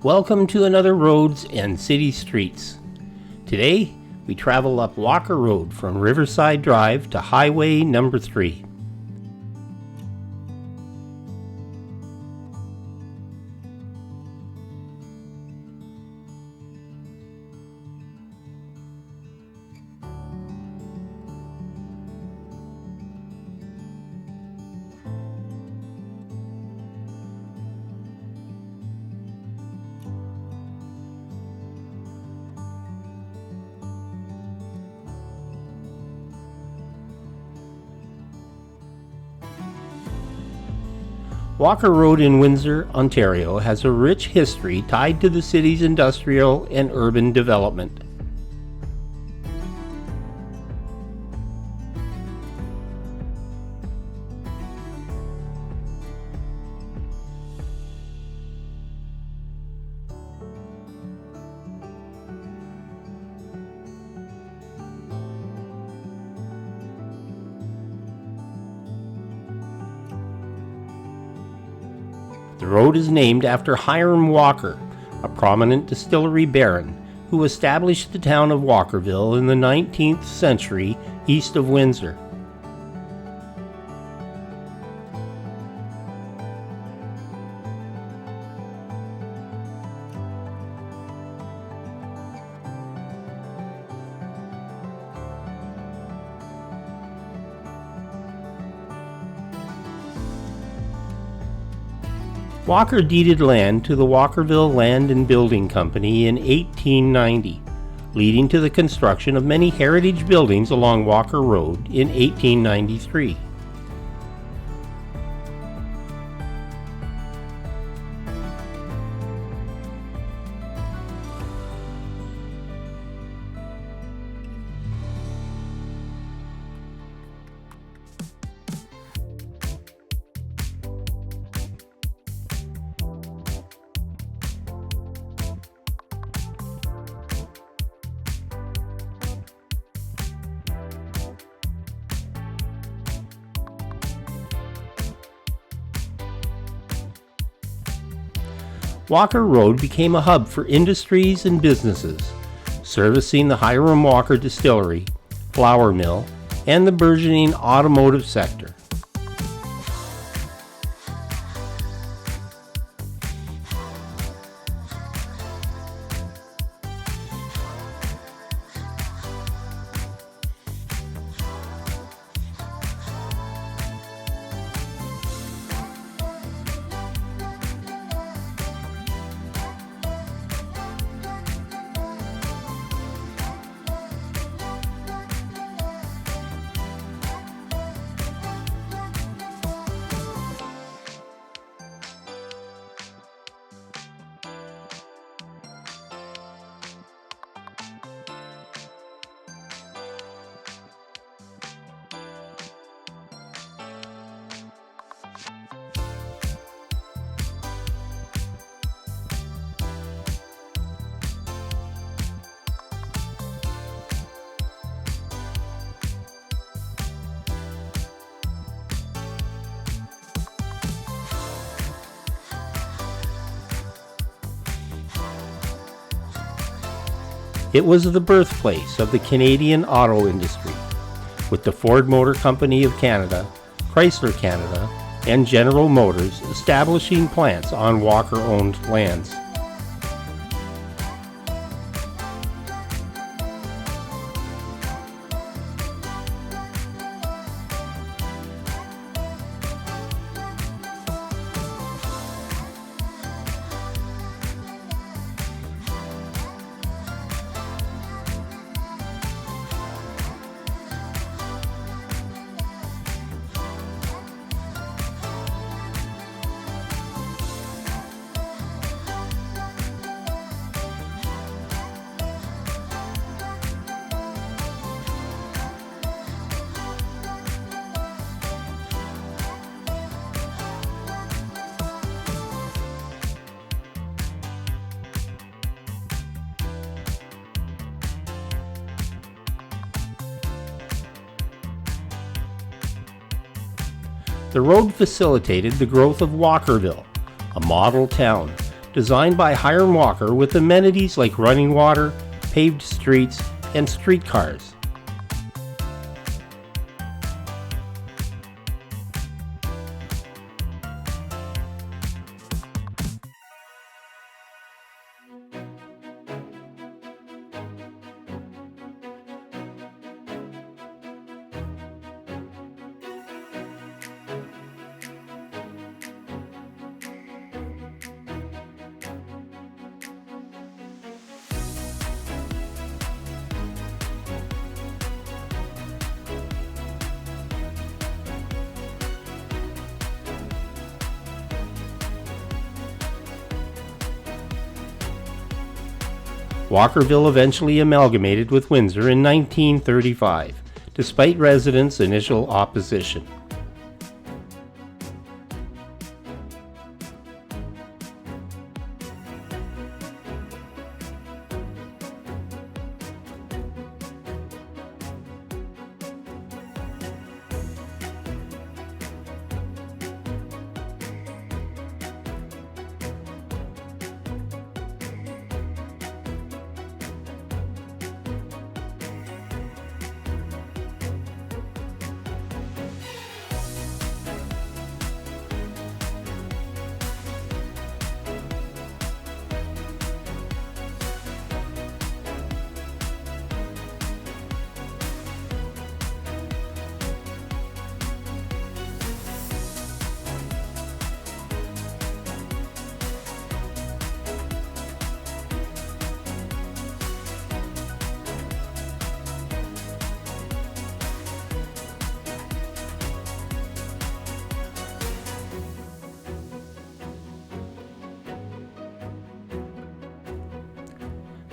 Welcome to another Roads and City Streets. Today, we travel up Walker Road from Riverside Drive to Highway number 3. Walker Road in Windsor, Ontario has a rich history tied to the city's industrial and urban development. The road is named after Hiram Walker, a prominent distillery baron who established the town of Walkerville in the 19th century east of Windsor. Walker deeded land to the Walkerville Land and Building Company in 1890, leading to the construction of many heritage buildings along Walker Road in 1893. Walker Road became a hub for industries and businesses, servicing the Hiram Walker Distillery, flour mill, and the burgeoning automotive sector. It was the birthplace of the Canadian auto industry, with the Ford Motor Company of Canada, Chrysler Canada, and General Motors establishing plants on Walker-owned lands. The road facilitated the growth of Walkerville, a model town designed by Hiram Walker with amenities like running water, paved streets, and streetcars. Walkerville eventually amalgamated with Windsor in 1935, despite residents' initial opposition.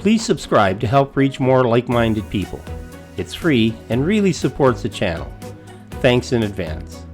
Please subscribe to help reach more like-minded people. It's free and really supports the channel. Thanks in advance.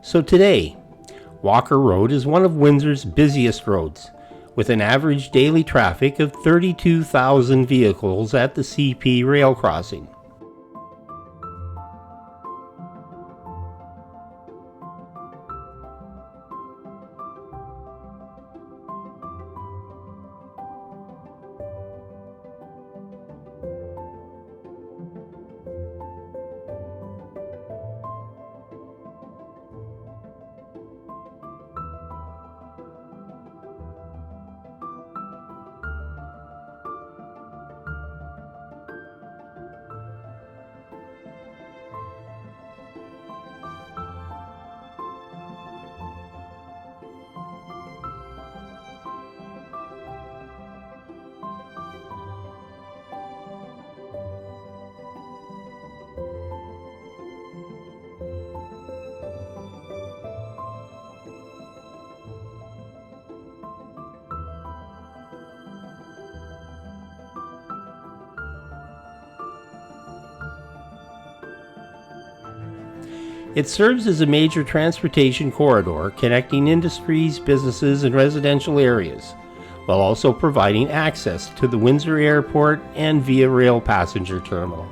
So today, Walker Road is one of Windsor's busiest roads, with an average daily traffic of 32,000 vehicles at the CP rail crossing. It serves as a major transportation corridor connecting industries, businesses, and residential areas, while also providing access to the Windsor Airport and Via Rail passenger terminal.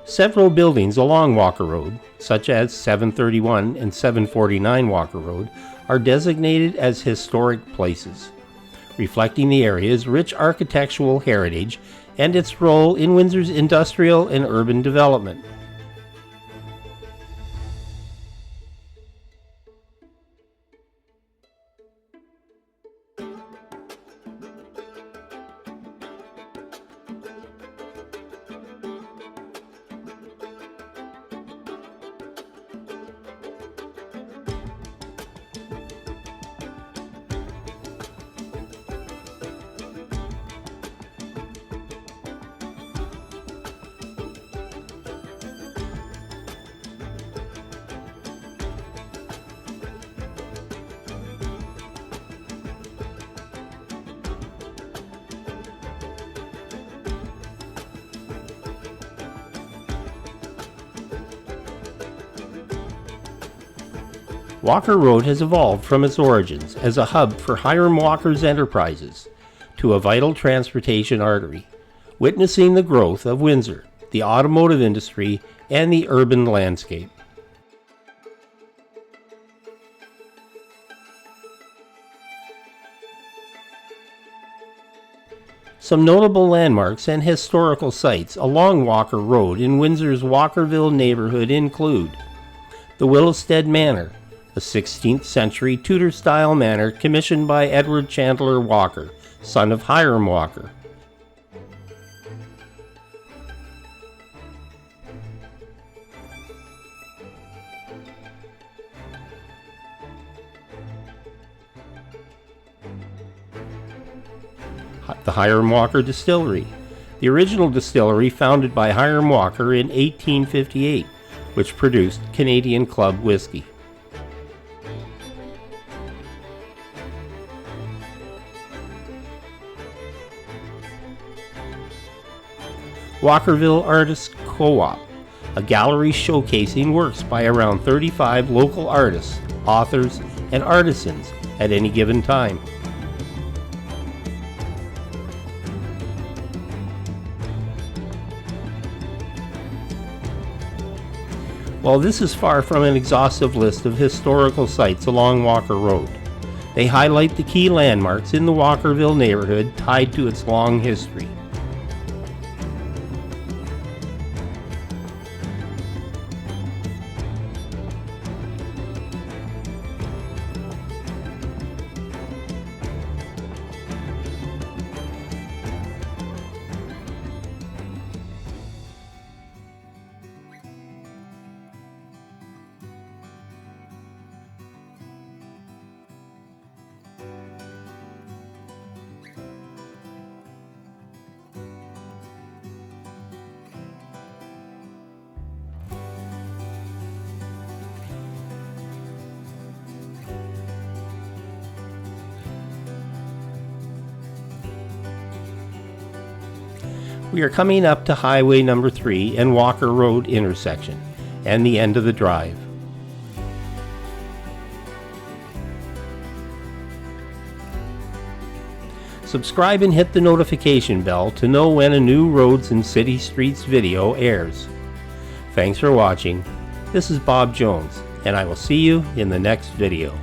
Several buildings along Walker Road, such as 731 and 749 Walker Road, are designated as historic places, reflecting the area's rich architectural heritage and its role in Windsor's industrial and urban development. Walker Road has evolved from its origins as a hub for Hiram Walker's enterprises to a vital transportation artery, witnessing the growth of Windsor, the automotive industry, and the urban landscape. Some notable landmarks and historical sites along Walker Road in Windsor's Walkerville neighborhood include the Willowstead Manor, a 16th century Tudor-style manor commissioned by Edward Chandler Walker, son of Hiram Walker. The Hiram Walker Distillery, the original distillery founded by Hiram Walker in 1858, which produced Canadian Club whiskey. Walkerville Artists Co-op, a gallery showcasing works by around 35 local artists, authors, and artisans at any given time. While this is far from an exhaustive list of historical sites along Walker Road, they highlight the key landmarks in the Walkerville neighborhood tied to its long history. We are coming up to Highway number 3 and Walker Road intersection, and the end of the drive. Subscribe and hit the notification bell to know when a new Roads and City Streets video airs. Thanks for watching. This is Bob Jones, and I will see you in the next video.